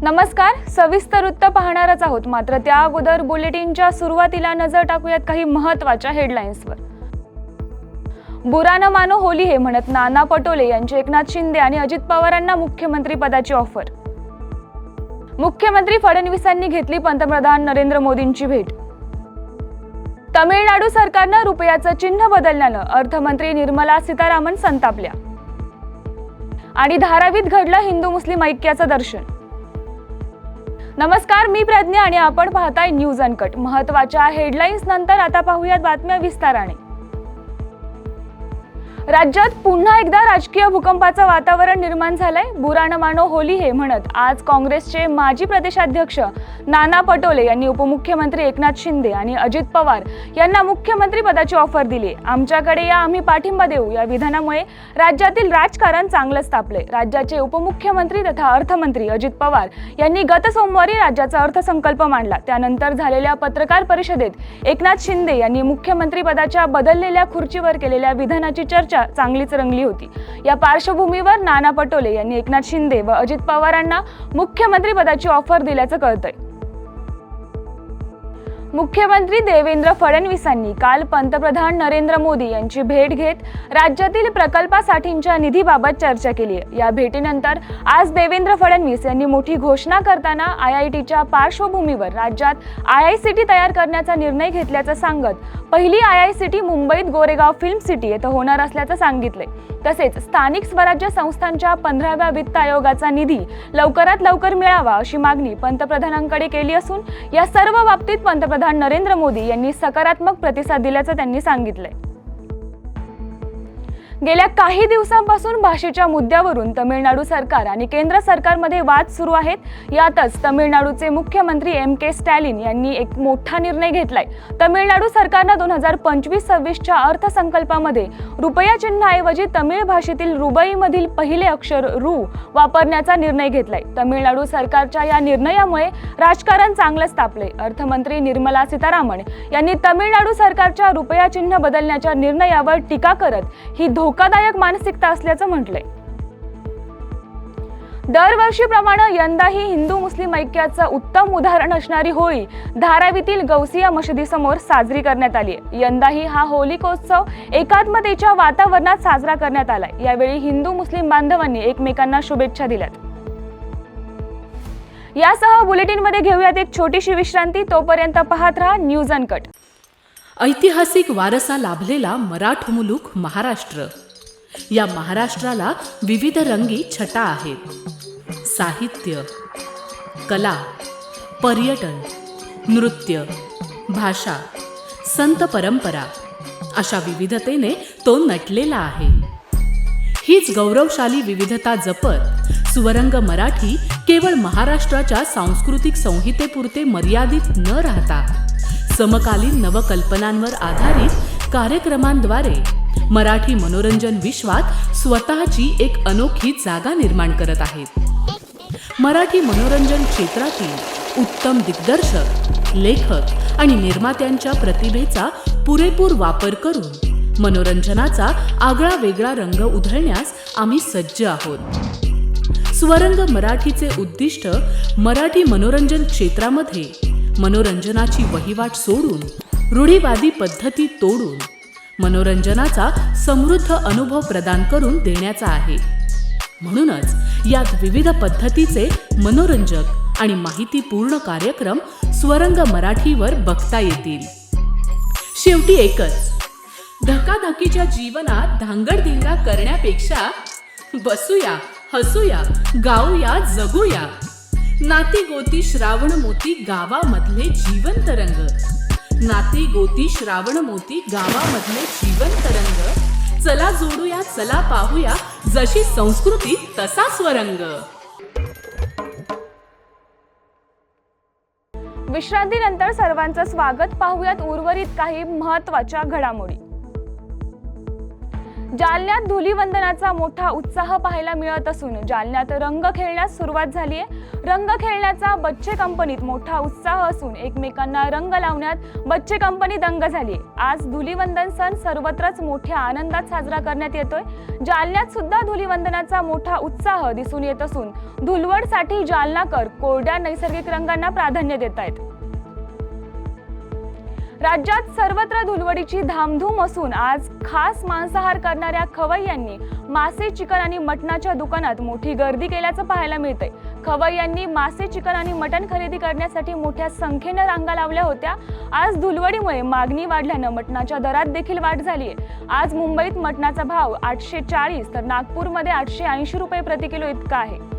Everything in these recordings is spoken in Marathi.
नमस्कार. सविस्तर वृत्त पाहणारच आहोत, मात्र त्या अगोदर बुलेटिनच्या सुरुवातीला नजर टाकूयात काही महत्त्वाच्या हेडलाईन्सवर. बुरा न मानो होली है म्हणत नाना पटोले यांची एकनाथ शिंदे आणि अजित पवारांना मुख्यमंत्री पदाची ऑफर. मुख्यमंत्री फडणवीसांनी घेतली पंतप्रधान नरेंद्र मोदींची भेट. तमिळनाडू सरकारनं रुपयाचं चिन्ह बदलल्यानं अर्थमंत्री निर्मला सीतारामन संतापल्या. आणि धारावीत घडलं हिंदू मुस्लिम ऐक्याचं दर्शन. नमस्कार, मी प्रज्ञा आणि आपण पाहताय न्यूज अनकट. महत्त्वाच्या हेडलाईन्स नंतर आता पाहूयात बातम्या विस्ताराने. राज्यात पुन्हा एकदा राजकीय भूकंपाचं वातावरण निर्माण झालंय. बुरा न मानो होली है म्हणत आज काँग्रेसचे माजी प्रदेशाध्यक्ष नाना पटोले यांनी उपमुख्यमंत्री एकनाथ शिंदे आणि अजित पवार यांना मुख्यमंत्री पदाची ऑफर दिली. आमच्याकडे या, आम्ही पाठिंबा देऊ या विधानामुळे राज्यातील राजकारण चांगलंच तापले. राज्याचे उपमुख्यमंत्री तथा अर्थमंत्री अजित पवार यांनी गत सोमवारी राज्याचा अर्थसंकल्प मांडला. त्यानंतर झालेल्या पत्रकार परिषदेत एकनाथ शिंदे यांनी मुख्यमंत्री पदाच्या बदललेल्या खुर्चीवर केलेल्या विधानाची चर्चा चांगलीच रंगली होती. या पार्श्वभूमीवर नाना पटोले यांनी एकनाथ शिंदे व अजित पवारांना मुख्यमंत्री पदाची ऑफर दिल्याचं कळतंय. मुख्यमंत्री देवेंद्र फडणवीसांनी काल पंतप्रधान नरेंद्र मोदी यांची भेट घेत राज्यातील प्रकल्पासाठीच्या निधीबाबत चर्चा केली. या भेटीनंतर आज देवेंद्र फडणवीस यांनी मोठी घोषणा करताना IITच्या पार्श्वभूमीवर राज्यात IICT तयार करण्याचा निर्णय घेतल्याचं सांगत पहिली IICT मुंबईत गोरेगाव फिल्म सिटी येथे होणार असल्याचं सांगितले. तसेच स्थानिक स्वराज्य संस्थांच्या 15व्या वित्त आयोगाचा निधी लवकरात लवकर मिळावा अशी मागणी पंतप्रधानांकडे केली असून या सर्व बाबतीत पंतप्रधान नरेंद्र मोदी यांनी सकारात्मक प्रतिसाद दिल्याचं त्यांनी सांगितलंय. गेल्या काही दिवसांपासून भाषेच्या मुद्द्यावरून तमिळनाडू सरकार आणि केंद्र सरकारमध्ये वाद सुरू आहेत. यातच तमिळनाडूचे मुख्यमंत्री MK स्टॅलिन यांनी एक मोठा निर्णय घेतलाय. तमिळनाडू सरकारनं 2025-26च्या अर्थसंकल्पामध्ये रुपया चिन्हाऐवजी तमिळ भाषेतील रुबईमधील पहिले अक्षर रु वापरण्याचा निर्णय घेतलाय. तमिळनाडू सरकारच्या या निर्णयामुळे राजकारण चांगलंच तापले. अर्थमंत्री निर्मला सीतारामन यांनी तमिळनाडू सरकारच्या रुपया चिन्ह बदलण्याच्या निर्णयावर टीका करत ही धोकादायक मानसिकता असल्याचं म्हटलंय. दरवर्षीप्रमाणे यंदाही हिंदू मुस्लिम ऐक्याचं उत्तम उदाहरण असणारी होळी धारावीतील गौसिया मशिदीसमोर साजरी करण्यात आली. यंदाही हा होलिकोत्सव एकात्मतेच्या वातावरणात साजरा करण्यात आलाय. यावेळी हिंदू मुस्लिम बांधवांनी एकमेकांना शुभेच्छा दिल्यात. यासह बुलेटिनमध्ये घेऊयात एक छोटीशी विश्रांती. तोपर्यंत पाहत रहा न्यूज अनकट. ऐतिहासिक वारसा लाभलेला मराठ मुलूक महाराष्ट्र. या महाराष्ट्राला विविध रंगी छटा आहेत. साहित्य, कला, पर्यटन, नृत्य, भाषा, संत परंपरा अशा विविधतेने तो नटलेला आहे. हीच गौरवशाली विविधता जपत स्वरंग मराठी केवळ महाराष्ट्राच्या सांस्कृतिक संहितेपुरते मर्यादित न राहता समकालीन नवकल्पनांवर आधारित कार्यक्रमांद्वारे मराठी मनोरंजन विश्वात स्वतःची एक अनोखी जागा निर्माण करत आहेत. मराठी मनोरंजन क्षेत्रातील उत्तम दिग्दर्शक, लेखक आणि निर्मात्यांच्या प्रतिभेचा पुरेपूर वापर करून मनोरंजनाचा आगळा वेगळा रंग उधळण्यास आम्ही सज्ज आहोत. स्वरंग मराठीचे उद्दिष्ट मराठी मनोरंजन क्षेत्रामध्ये मनोरंजनाची वहिवाट सोडून, रूढीवादी पद्धती तोडून मनोरंजनाचा समृद्ध अनुभव प्रदान करून देण्याचा आहे. म्हणूनच यात विविध पद्धतीचे मनोरंजक आणि माहितीपूर्ण कार्यक्रम स्वरंग मराठीवर बघता येतील. शेवटी एकच, धकाधकीच्या जीवनात धांगडधिंगा करण्यापेक्षा बसूया, हसूया, गाऊया, जगूया. नाती गोती श्रावण मोती गावामधले जिवंत रंग. नाती गोती श्रावण मोती गावामधले जिवंत रंग. चला जोडूया, चला पाहूया, जशी संस्कृती तसा स्वरंग. विश्रांतीनंतर सर्वांचं स्वागत. पाहूयात उर्वरित काही महत्त्वाच्या घडामोडी. जालन्यात धुलीवंदनाचा मोठा उत्साह पाहायला मिळत असून जालन्यात रंग खेळण्यास सुरुवात झाली आहे। रंग खेळण्याचा बच्चे कंपनीत मोठा उत्साह असून एकमेकांना रंग लावण्यात बच्चे कंपनी दंग झाली आहे। आज धुलीवंदन सण सर्वत्रच मोठ्या आनंदात साजरा करण्यात येतोय। जालन्यात सुद्धा धुलीवंदनाचा मोठा उत्साह दिसून येत असून धुलवडसाठी जालनाकर कोरड्या नैसर्गिक रंगांना प्राधान्य देत आहेत। राज्यात सर्वत्र धुलवडीची धामधूम असून आज खास मांसाहार करणाऱ्या खवय्यांनी मासे, चिकन आणि मटणाच्या दुकानात मोठी गर्दी केल्याचं पाहायला मिळतंय। खवय्यांनी मासे, चिकन आणि मटण खरेदी करण्यासाठी मोठ्या संख्येने रांगा लावल्या होत्या। आज धुलवडीमुळे मागणी वाढल्यानं मटणाच्या दरात देखील वाढ झाली आहे। आज मुंबईत मटणाचा भाव 840 तर नागपूरमध्ये 880 रुपये प्रति किलो इतका आहे।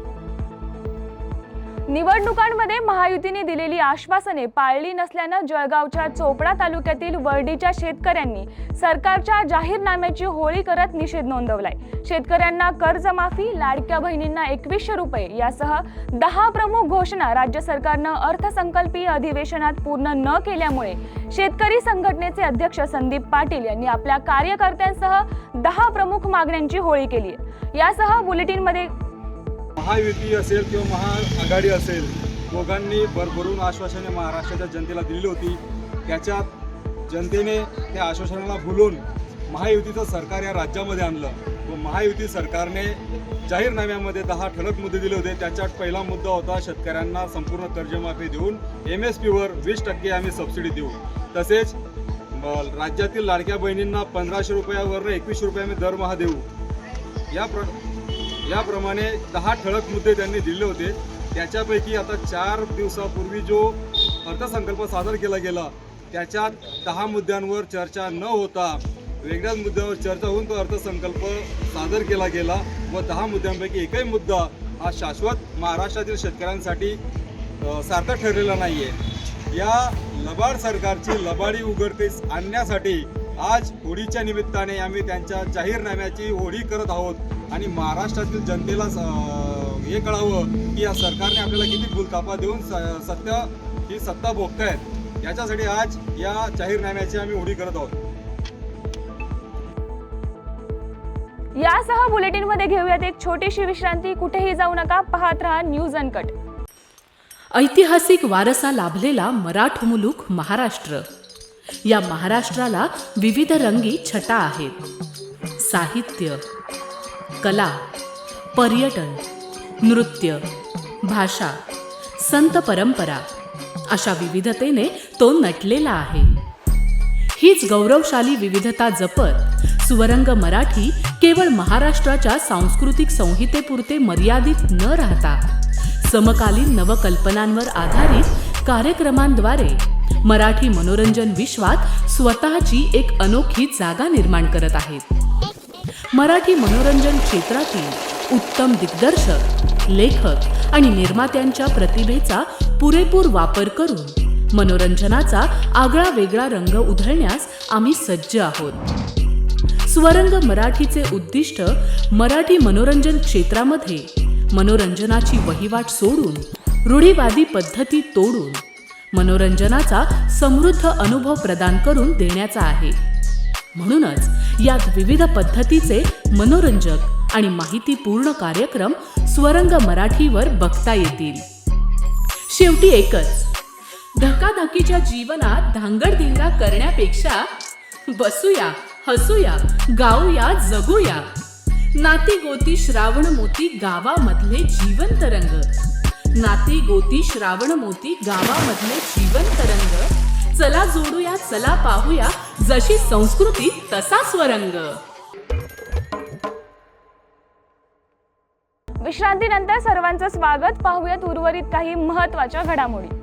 निवडणुकांमध्ये महायुतीने दिलेली आश्वासने पाळली नसल्यानं जळगावच्या चोपडा तालुक्यातील वर्डीच्या शेतकऱ्यांनी सरकारच्या जाहीरनाम्याची होळी करत निषेध नोंदवलाय। शेतकऱ्यांना कर्जमाफी, लाडक्या बहिणींना 2100 रुपये यासह 10 प्रमुख घोषणा राज्य सरकारनं अर्थसंकल्पीय अधिवेशनात पूर्ण न केल्यामुळे शेतकरी संघटनेचे अध्यक्ष संदीप पाटील यांनी आपल्या कार्यकर्त्यांसह 10 प्रमुख मागण्यांची होळी केली आहे। यासह बुलेटिनमध्ये महायुती असेल किंवा महाआघाडी असेल, दोघांनी भरभरून आश्वासने महाराष्ट्राच्या जनतेला दिली होती। त्याच्यात जनतेने त्या आश्वासनाला भुलून महायुतीचं सरकार या राज्यामध्ये आणलं व महायुती सरकारने जाहीरनाम्यामध्ये 10 ठळक मुद्दे दिले होते। त्याच्यात पहिला मुद्दा होता शेतकऱ्यांना संपूर्ण कर्जमाफी देऊन MSP वर 20% आम्ही सबसिडी देऊ, तसेच राज्यातील लाडक्या बहिणींना 1500 रुपयावरून 2100 रुपये आम्ही दरमहा देऊ। याप्रमाणे 10 ठळक मुद्दे त्यांनी दिले होते। त्याच्यापैकी आता 4 दिवसापूर्वी जो अर्थसंकल्प सादर केला गेला त्याच्यात 10 मुद्द्यांवर चर्चा न होता वेगळ्याच मुद्द्यावर चर्चा होऊन तो अर्थसंकल्प सादर केला गेला व 10 मुद्द्यांपैकी एकही मुद्दा हा शाश्वत महाराष्ट्रातील शेतकऱ्यांसाठी सार्थक ठरलेला नाही आहे। या लबाड सरकारची लबाडी उघडकीस आणण्यासाठी आज होळीच्या निमित्ताने आम्ही त्यांच्या जाहीरनाम्याची होळी करत आहोत आणि महाराष्ट्रातील जनतेला हे कळावं की या सरकारने आपल्याला किती भूलथापा देऊन ही सत्ता भोगतायत। याच्यासाठी आज या जाहीरनाम्याची आम्ही होळी करत आहोत। यासह बुलेटिनमध्ये घेऊयात एक छोटीशी विश्रांती। कुठेही जाऊ नका, पाहत रहा न्यूज अनकट। ऐतिहासिक वारसा लाभलेला मराठ मुलूक महाराष्ट्र। या महाराष्ट्राला विविध रंगी छटा आहेत। साहित्य, कला, पर्यटन, नृत्य, भाषा, संत परंपरा अशा विविधतेने तो नटलेला आहे। हीच गौरवशाली विविधता जपत स्वरंग मराठी केवळ महाराष्ट्राच्या सांस्कृतिक संहितेपुरते मर्यादित न राहता समकालीन नवकल्पनांवर आधारित कार्यक्रमांद्वारे मराठी मनोरंजन विश्वात स्वतःची एक अनोखी जागा निर्माण करत आहेत। मराठी मनोरंजन क्षेत्रातील उत्तम दिग्दर्शक, लेखक आणि निर्मात्यांच्या प्रतिभेचा पुरेपूर वापर करून मनोरंजनाचा आगळा वेगळा रंग उधळण्यास आम्ही सज्ज आहोत। स्वरंग मराठीचे उद्दिष्ट मराठी मनोरंजन क्षेत्रामध्ये मनोरंजनाची वहिवाट सोडून, रूढीवादी पद्धती तोडून मनोरंजनाचा समृद्ध अनुभव प्रदान करून देण्याचा आहे। म्हणूनच यात विविध पद्धतीचे मनोरंजक आणि माहितीपूर्ण कार्यक्रम स्वरंग मराठीवर बघता येतील। शेवटी एकच, धकाधकीच्या जीवनात धांगडधिंगा करण्यापेक्षा बसूया, हसूया, गाऊया, जगूया। नाती गोती श्रावण मोती गावामधले जीवंत रंग, नाती गोती श्रावण मोती गावामधले जीवंत रंग। चला जोडूया, चला पाहूया, जशी संस्कृती तसा स्वरंग। विश्रांतीनंतर सर्वांचं स्वागत। पाहूयात उर्वरित काही महत्त्वाच्या घडामोडी।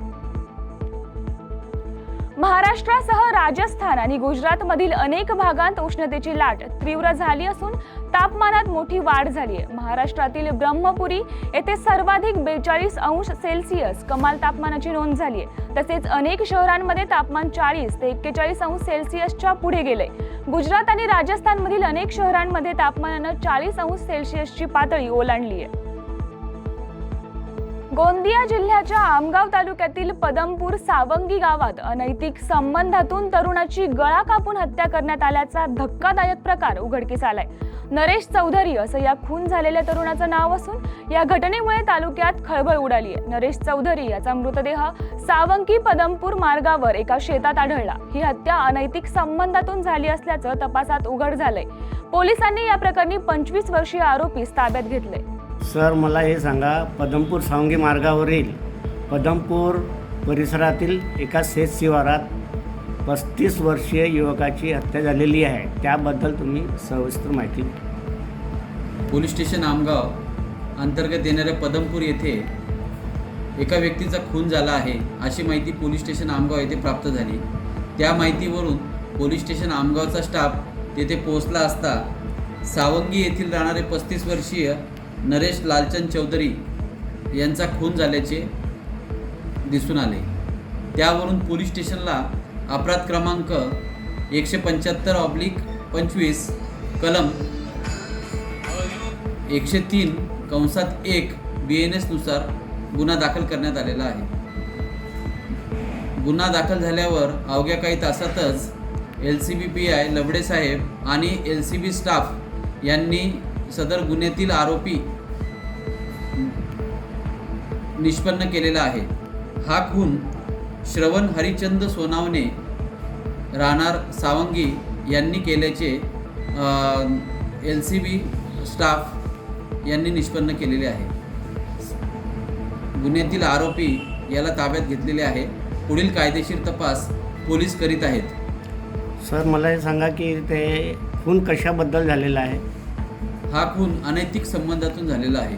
महाराष्ट्रासह राजस्थान आणि गुजरातमधील अनेक भागांत उष्णतेची लाट तीव्र झाली असून तापमानात मोठी वाढ झाली आहे। महाराष्ट्रातील ब्रह्मपुरी येथे सर्वाधिक 42 अंश सेल्सिअस कमाल तापमानाची नोंद झाली आहे। तसेच अनेक शहरांमध्ये तापमान 40 ते 41 अंश सेल्सिअसच्या पुढे गेले। गुजरात आणि राजस्थानमधील अनेक शहरांमध्ये तापमानानं 40 अंश सेल्सिअसची पातळी ओलांडली आहे। गोंदिया जिल्ह्याच्या आमगाव तालुक्यातील पदमपूर सावंगी गावात अनैतिक संबंधातून तरुणाची गळा कापून हत्या करण्यात आल्याचा धक्कादायक प्रकार उघडकीस आलाय. नरेश चौधरी असं या खून झालेल्या तरुणाचं नाव असून या घटनेमुळे तालुक्यात खळबळ उडाली आहे. नरेश चौधरी याचा मृतदेह सावंगी पदमपूर मार्गावर एका शेतात आढळला. ही हत्या अनैतिक संबंधातून झाली असल्याचं तपासात उघड झालंय. पोलिसांनी या प्रकरणी 25 वर्षीय आरोपीस ताब्यात घेतले. सर, मला हे सांगा, पदमपूर सावंगी मार्गावरील पदमपूर परिसरातील एका शेत शिवारात 35 वर्षीय युवकाची हत्या झालेली आहे. त्याबद्दल तुम्ही सविस्तर माहिती द्या. पोलीस स्टेशन आमगाव अंतर्गत येणाऱ्या पदमपूर येथे एका व्यक्तीचा खून झाला आहे अशी माहिती पोलीस स्टेशन आमगाव येथे प्राप्त झाली. त्या माहितीवरून पोलीस स्टेशन आमगावचा स्टाफ तेथे पोहोचला असता सावंगी येथील राहणारे 35 वर्षीय नरेश लालचंद चौधरी यांचा खून झाल्याचे दिसून आले. त्यावरून पोलीस स्टेशनला अपराध क्रमांक 175/25 कलम 103(1) BNS नुसार गुन्हा दाखल करण्यात आलेला आहे. गुन्हा दाखल झाल्यावर अवघ्या काही तासातच LCB PI लवडे साहेब आणि LCB स्टाफ यांनी सदर गुन्ह्यातील आरोपी निष्पन्न केलेला आहे. हा खून श्रवण हरिचंद सोनावणे राहणार सावंगी यांनी केल्याचे LCB स्टाफ यांनी निष्पन्न केलेले आहे. गुन्ह्यातील आरोपी याला ताब्यात घेतलेले आहे. पुढील कायदेशीर तपास पोलीस करीत आहेत. सर, मला हे सांगा की ते खून कशाबद्दल झालेला आहे? हा खून अनैतिक संबंधातून झालेला आहे.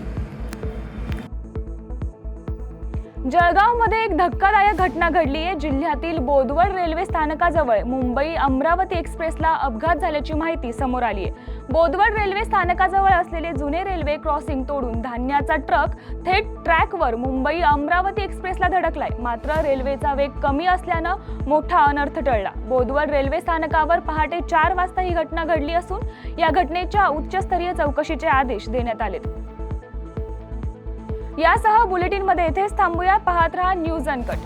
जळगावमध्ये एक धक्कादायक घटना घडली आहे. जिल्ह्यातील बोदवड रेल्वे स्थानकाजवळ मुंबई अमरावती एक्सप्रेसला अपघात झाल्याची माहिती समोर आली आहे. बोदवड रेल्वे स्थानकाजवळ असलेले जुने रेल्वे क्रॉसिंग तोडून धान्याचा ट्रक थेट ट्रॅकवर मुंबई अमरावती एक्सप्रेसला धडकलाय. मात्र रेल्वेचा वेग कमी असल्यानं मोठा अनर्थ टळला. बोदवड रेल्वे स्थानकावर पहाटे 4 वाजता ही घटना घडली असून या घटनेच्या उच्चस्तरीय चौकशीचे आदेश देण्यात आलेत. यासह बुलेटिनमध्ये इथेच थांबूया. पाहत रहा न्यूज अनकट.